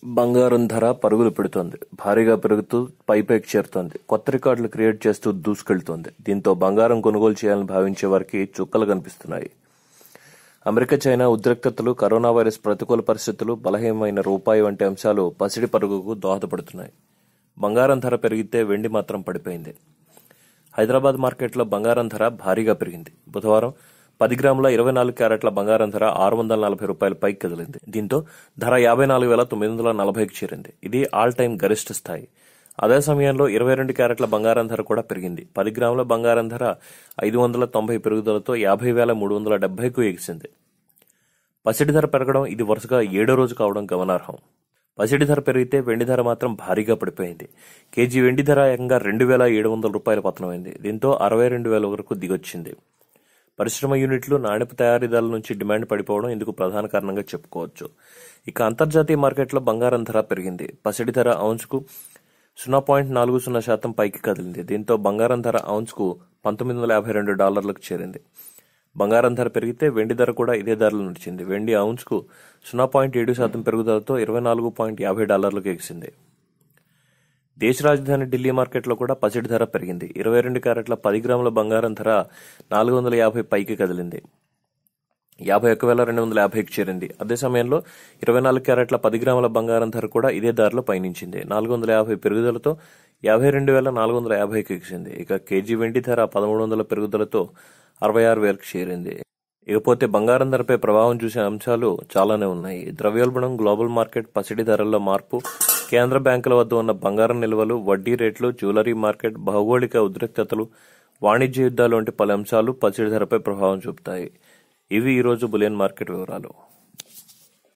బంగారం ధర పరుగులు పెడుతోంది. భారీగా పెరుగుతూ పైకి చేరుతోంది. కొత్త రికార్డులు క్రియేట్ చేస్తూ దూసుకెళ్తోంది. దీంతో బంగారం కొనుగోలు చేయాలని భావించే వారికి చుక్కలు కనిపిస్తున్నాయి. అమెరికా, చైనా ఉద్రిక్తతలు, కరోనా వైరస్ ప్రతికూల పరిస్థితులు, బలహీనమైన రూపాయి వంటి అంశాలు పసిడి పరుగుకు దోహదపడుతున్నాయి. బంగారం ధర పెరిగితే వెండి మాత్రం పడిపోయింది. హైదరాబాద్ మార్కెట్లో బంగారం ధర భారీగా పెరిగింది. బుధవారం 10 గ్రాముల 24 క్యారెట్ల బంగారం ధర ₹640 పైకి కదిలింది. దీంతో ధర 54,940కి చేరింది. ఇది ఆల్ టైమ్ గరిష్ట స్థాయి. అదే సమయంలో 22 క్యారెట్ల బంగారం ధర కూడా పెరిగింది. 10 గ్రాముల బంగారం ధర 590 పెరుగుదలతో 50,370కు ఎగిసింది. పసిడి ధర పెరగడం ఇది వరుసగా 7వ రోజు కావడం గమనార్హం. పసిడి ధర పెరిగితే వెండి ధర మాత్రం భారీగా పడిపోయింది. కేజీ వెండి ధర ఏకంగా ₹2,700 పతనమైంది. దీంతో 62,000 వరకు దిగొచ్చింది. పరిశ్రమ యూనిట్లు, నాణ్యపు తయారీదారుల నుంచి డిమాండ్ పడిపోవడం ఇందుకు ప్రధాన కారణంగా చెప్పుకోవచ్చు. ఇక అంతర్జాతీయ మార్కెట్లో బంగారం ధర పెరిగింది. పసిడి ధర ఔన్స్కు 0.40% పైకి కదిలింది. దీంతో బంగారం ధర ఔన్స్కు $1,952లకు చేరింది. బంగారం ధర పెరిగితే వెండి ధర కూడా ఇదే ధరలో నడిచింది. వెండి ఔన్స్కు 0.7% పెరుగుదలతో $24.50లకు ఎగిసింది. దేశ రాజధాని ఢిల్లీ మార్కెట్లో కూడా పసిడి ధర పెరిగింది. 22 క్యారెట్ల 10 గ్రాముల బంగారం ధర 450 పైకి కదిలింది. 51,250కి చేరింది. అదే సమయంలో 24 క్యారెట్ల 10 గ్రాముల బంగారం ధర కూడా ఇదే ధరలో పయనించింది. 450 పెరుగుదలతో 52,450కి ఎగిసింది. ఇక కేజీ వెండి ధర 1,300 పెరుగుదలతో 66,000కి చేరింది. ఇకపోతే బంగారం ధరపై ప్రభావం చూసే అంశాలు చాలానే ఉన్నాయి. ద్రవ్యోల్బణం, గ్లోబల్ మార్కెట్, పసిడి ధరల్లో మార్పు, కేంద్ర బ్యాంకుల వద్ద ఉన్న బంగారం నిల్వలు, వడ్డీ రేట్లు, జ్యువెలరీ మార్కెట్, భౌగోళిక ఉద్రిక్తతలు, వాణిజ్య యుద్ధాలు వంటి పలు అంశాలు పసిడి ధరపై ప్రభావం చూపుతాయి. ఇవి ఈరోజు బులియన్ మార్కెట్ వివరాలు.